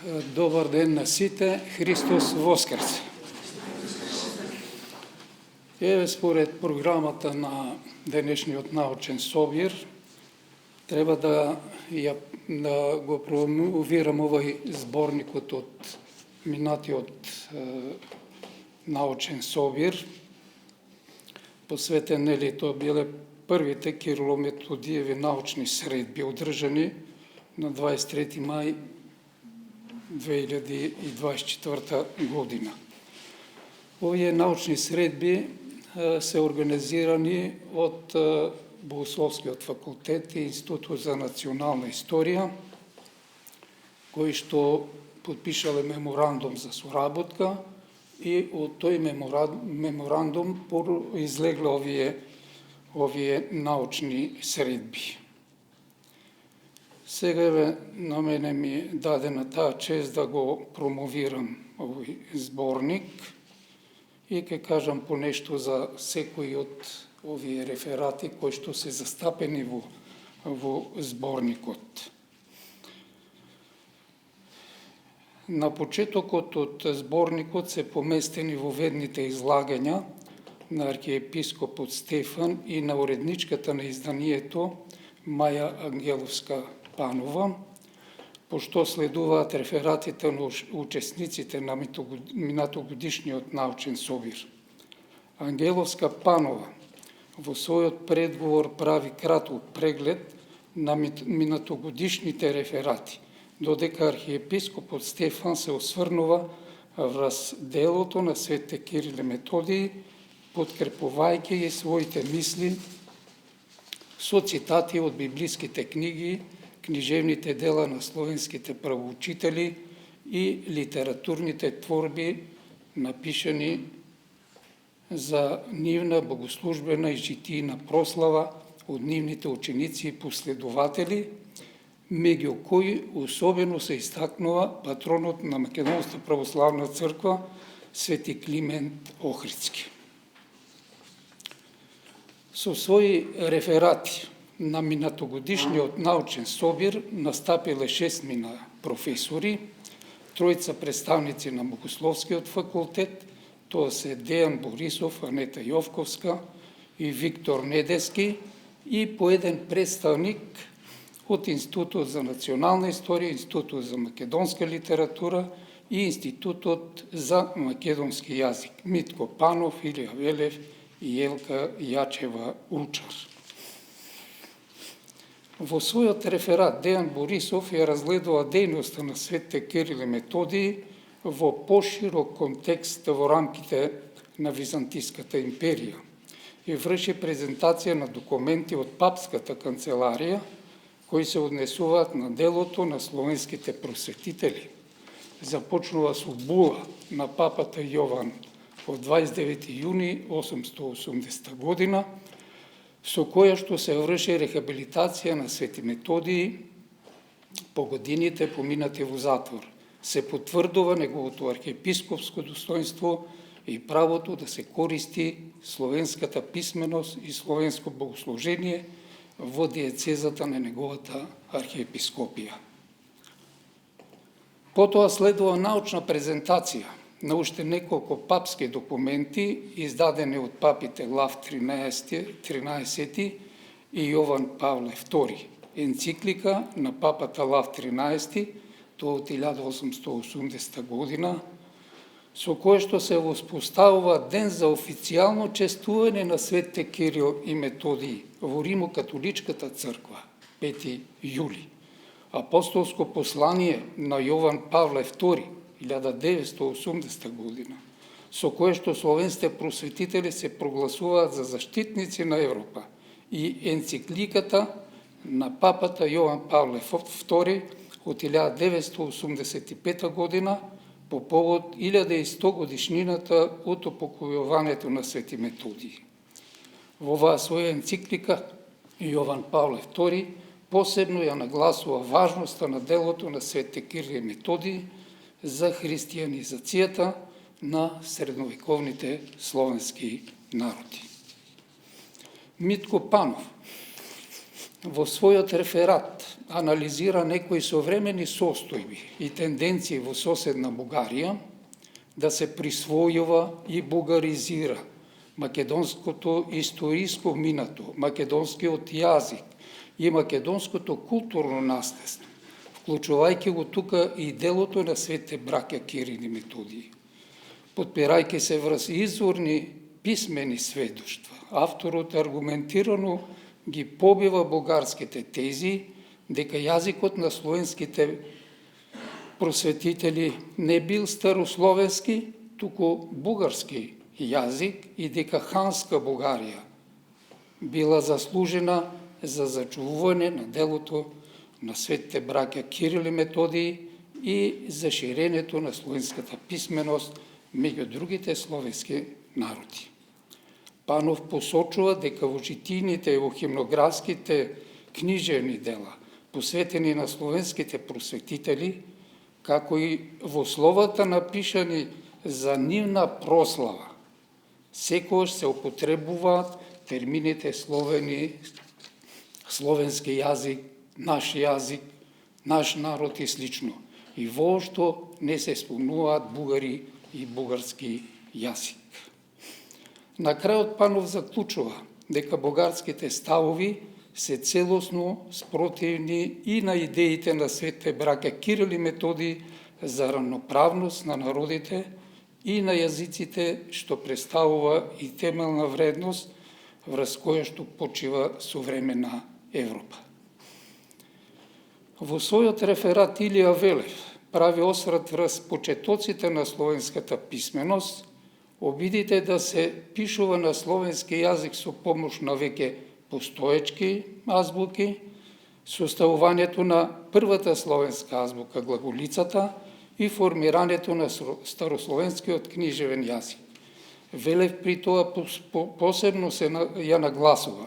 Добар ден на сите, Христос воскресе. Еве според програмата на денешниот научен собир треба да го промовирам овој зборникот од минатиот научен собир, посветен, тоа биле првите Кирило-Методиеви научни средби, одржани на 23 мај 2024 година. Овие научни средби се организирани од Богословскиот факултет и Институтот за национална историја, кои што подпишале меморандум за соработка и од тој меморандум излегле овие научни средби. Сега на мене ми дадена таа чест да го промовирам овој зборник и ќе кажам понешто за секој од овие реферати кои што се застапени во зборникот. На почетокот од зборникот се поместени воведните излагања на архиепископот Стефан и на уредничката на изданието Маја Ангеловска-Панова, пошто следуваат рефератите на учесниците на минатогодишниот научен собир. Ангеловска-Панова во својот предговор прави краток преглед на минатогодишните реферати, додека архиепископот Стефан се осврнува врз делото на светите Кирил и Методиј, подкрепувајќи ги своите мисли со цитати од библиските книги, книжевните дела на словенските правоучители и литературните творби напишани за нивна богослужбена и житијна прослава од нивните ученици и последователи, меѓу кои особено се истакнува патронот на Македонската православна црква Свети Климент Охридски. Со своји реферати на минатогодишниот научен собир настапиле 6 професори, тројца представници на Богословскиот факултет, тоа се Дејан Борисов, Анета Јовковска и Виктор Недески, и по еден представник од Институтот за национална историја, Институтот за македонска литература и Институтот за македонски јазик, Митко Панов, Илија Велев и Елка Јачева Учар. Во својот реферат Дејан Борисов ја разгледува дејноста на светите Кирил и Методиј во поширок контекст во рамките на Византиската империја и врши презентација на документи од папската канцеларија кои се однесуваат на делото на словенските просветители. Започнува со була на папата Јован од 29. јуни 880 година, со која што се врши рехабилитација на Свети Методиј по годините поминати во затвор. Се потврдува неговото архиепископско достоинство и правото да се користи словенската писменост и словенско богослужение во диецезата на неговата архиепископија. Потоа следува научна презентација на уште неколку папски документи издадени од папите Лав 13 и Јован Павле II, енциклика на папата Лав 13, тоа од 1880 година, со кое што се воспоставува ден за официјално чествување на светите Кирил и Методиј во Римо-католичката црква, 5 јули. Апостолско послание на Јован Павле II, 1980 година, со кое што словенските просветители се прогласуваат за заштитници на Европа, и енцикликата на папата Јован Павле II од 1985 година по повод 1100 годишнината од упокојувањето на Свети Методиј. Во оваа своја енциклика Јован Павле II посебно ја нагласува важноста на делото на Свети Кирил и Методиј за христијанизацијата на средновековните словенски народи. Митко Панов во својот реферат анализира некои современи состојби и тенденции во соседна Бугарија да се присвојува и бугаризира македонското историско минато, македонскиот јазик и македонското културно наследство, вклучувајќи го тука и делото на светите браќа Кирил и Методиј. Подпирајќи се врз изворни писмени сведоштва, авторот аргументирано ги побива бугарските тези дека јазикот на словенските просветители не бил старословенски, туку бугарски јазик и дека ханска Бугарија била заслужена за зачувување на делото на светите браќа Кирил и Методиј и за ширенето на словенската писменост меѓу другите словенски народи. Панов посочува дека во читините и во химнографските книжевни дела, посветени на словенските просветители, како и во словата напишани за нивна прослава, секогаш се употребуваат термините словенски јазик, наш народ и слично. И воопшто не се спомнуваат бугари и бугарски јазик. На крајот Панов заклучува дека бугарските ставови се целосно спротивни и на идеите на светите браќа Кирил и Методиј за равноправност на народите и на јазиците, што представува и темелна вредност врз која што почива современа Европа. Во својот реферат Илија Велев прави осврт врз почетоците на словенската писменост, обидите да се пишува на словенски јазик со помош на веќе постоечки азбуки, составувањето на првата словенска азбука глаголицата и формирањето на старословенскиот книжевен јазик. Велев при тоа посебно се ја нагласува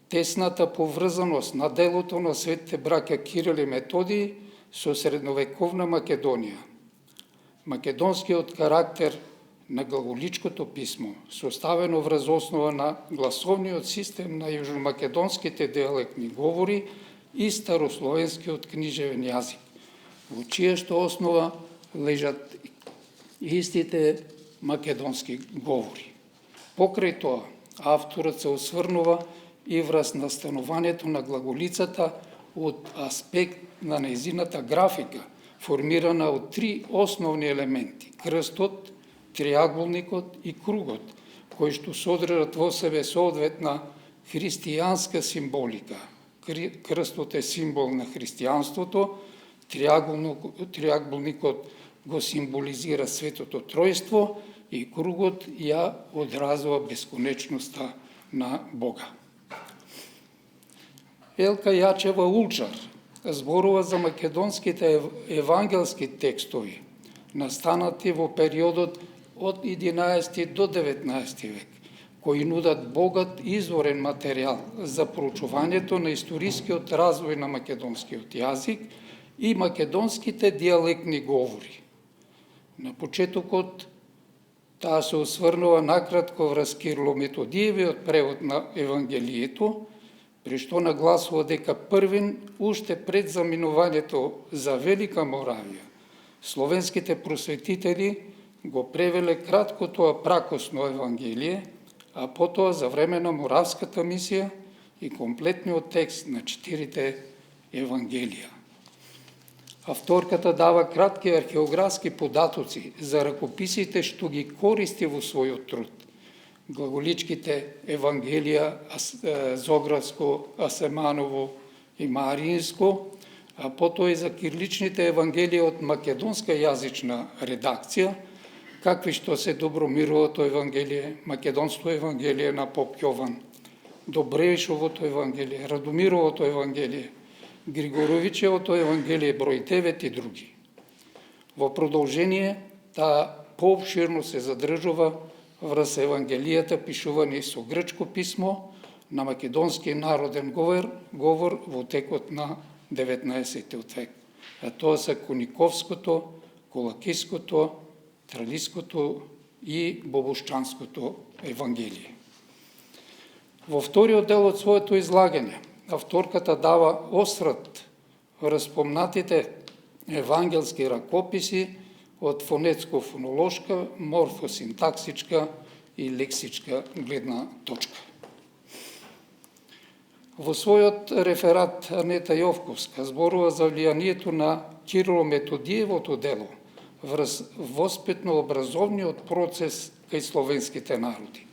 тесната поврзаност на делото на светите браќа Кирил и Методиј со средновековна Македонија. Македонскиот карактер на глаголичкото писмо, составено врз основа на гласовниот систем на јужномакедонските диалектни говори и старословенскиот книжевен јазик, во чија што основа лежат истите македонски говори. Покрај тоа, авторот се осврнува и врз настанувањето на глаголицата од аспект на нејзината графика, формирана од три основни елементи – крстот, триаголникот и кругот, кои што содржат во себе соодветна христијанска символика. Крстот е символ на христијанството, триаголникот го символизира Светото Тројство и кругот ја одразува бесконечноста на Бога. Елка Јачева Улчар зборува за македонските евангелски текстови, настанати во периодот од 11 до 19 век, кои нудат богат изворен материјал за проучувањето на историскиот развој на македонскиот јазик и македонските диалектни говори. На почетокот таа се осврнува накратко врз Кирло-Методиевиот превод на Евангелието, при што нагласува дека првин, уште пред заминувањето за Велика Моравија, словенските просветители го превеле краткото апракосно Евангелие, а потоа за време на Моравската мисија и комплетниот текст на 4 Евангелија. Авторката дава кратки археографски податоци за ракописите што ги користи во својот труд. Глаголичките Евангелија Зографско, Асеманово и Мариинско, а потоа и за кирличните Евангелија од македонска јазична редакција, какви што се Добромировото Евангелие, Македонско Евангелие на поп Јован, Добревишовото Евангелие, Радомировото Евангелие, Григоровичевото Евангелие број 9 и други. Во продолжение, таа пообширно се задржува врз Евангелијата пишувани со грчко писмо на македонски народен говор во текот на 19 век. А тоа се Куниковското, Колакиското, Тралиското и Бобошчанското Евангелие. Во вториот дел од своето излагање, авторката дава осврт врз спомнатите евангелски ракописи од фонетско-фонолошка, морфосинтаксичка и лексичка гледна точка. Во својот реферат Анета Јовковска зборува за влијанието на Кирило-Методиевото дело врз воспитно-образовниот процес кај словенските народи.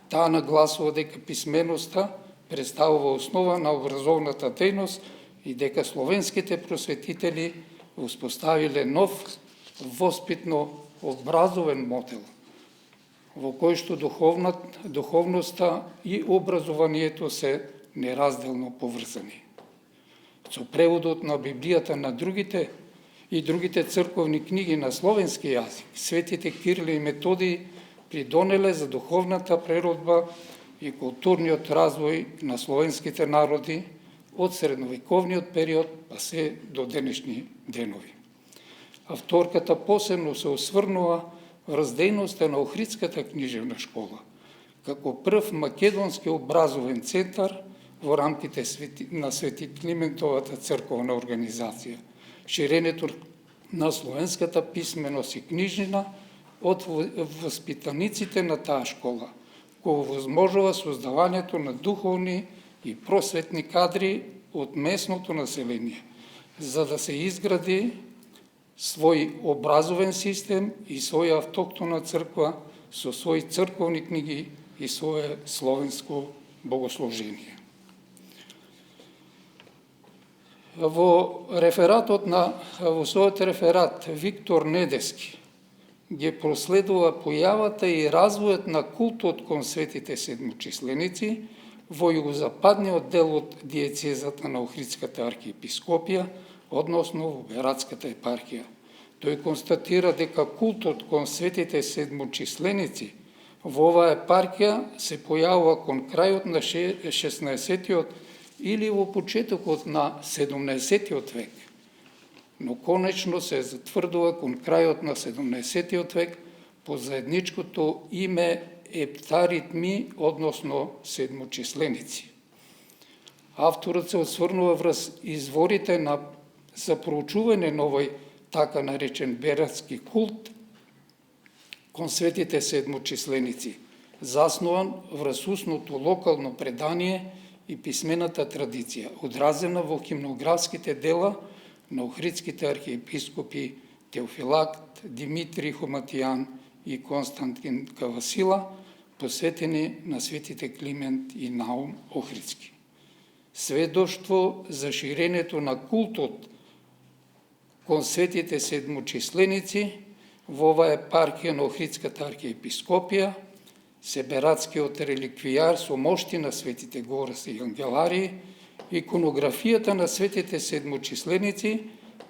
Таа нагласува дека писменоста представува основа на образовната дејност и дека словенските просветители успоставиле нов воспитно-образовен модел, во кој што духовноста и образованието се неразделно поврзани. Со преводот на Библијата на другите црковни книги на словенски јазик, светите Кирил и Методий придонеле за духовната преродба и културниот развој на словенските народи од средновековниот период па се до денешни денови. Авторката посебно се осврнува врз дејноста на Охридската книжевна школа, како прв македонски образовен центар во рамките на Свети Климентовата црковна организација, ширенето на словенската писменост и книжнина од воспитаниците на таа школа, кој возможува создавањето на духовни и просветни кадри од местното население, за да се изгради свој образовен систем и своја автохтона црква со своји црковни книги и свое словенско богослужение. Во својот реферат Виктор Недески ги проследува појавата и развојот на култот кон светите седмочисленици во југозападниот дел од диецезата на Охридската архиепископија, односно во Бератската епархија. Тој констатира дека култот кон светите седмочисленици во оваа епархија се појавува кон крајот на 16-тиот или во почетокот на 17-тиот век, но конечно се затврдува кон крајот на 17-тиот век по заедничкото име ептаритми, односно седмочисленици. Авторот се осврнува врз изворите за проучување на овој така наречен бератски култ кон светите седмочисленици, заснован врз устното локално предание и писмената традиција, одразена во химнографските дела на охридските архиепископи Теофилакт, Димитри Хоматијан и Константин Кавасила, посветени на светите Климент и Наум Охридски. Сведоштво за ширенето на култот кон светите седмочисленици во оваа епархија на Охридската архиепископија, Себератскиот реликвијар со мошти на светите Гораси и Ангелари, иконографијата на светите седмочисленици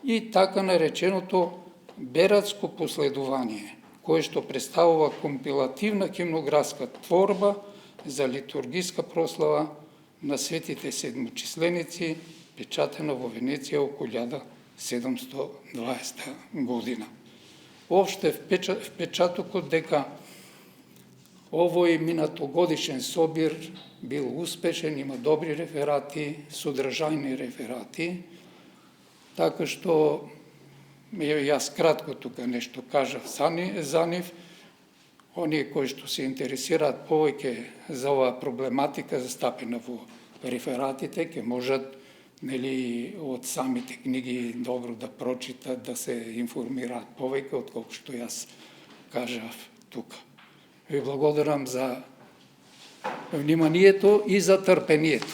и така нареченото Бератско последување, кое што представува компилативна химнографска творба за литургиска прослава на светите седмочисленици, печатена во Венеција околу 1720 година. Обште впечатокот дека овој минатогодишен собир бил успешен, има добри реферати, содржајни реферати, така што јас кратко тука нешто кажав за нив. Оние кои што се интересираат повеќе за оваа проблематика застапена во рефератите, ќе можат од самите книги добро да прочитат, да се информираат повеќе отколку што јас кажав тука. Ви благодарам за вниманието и за трпението.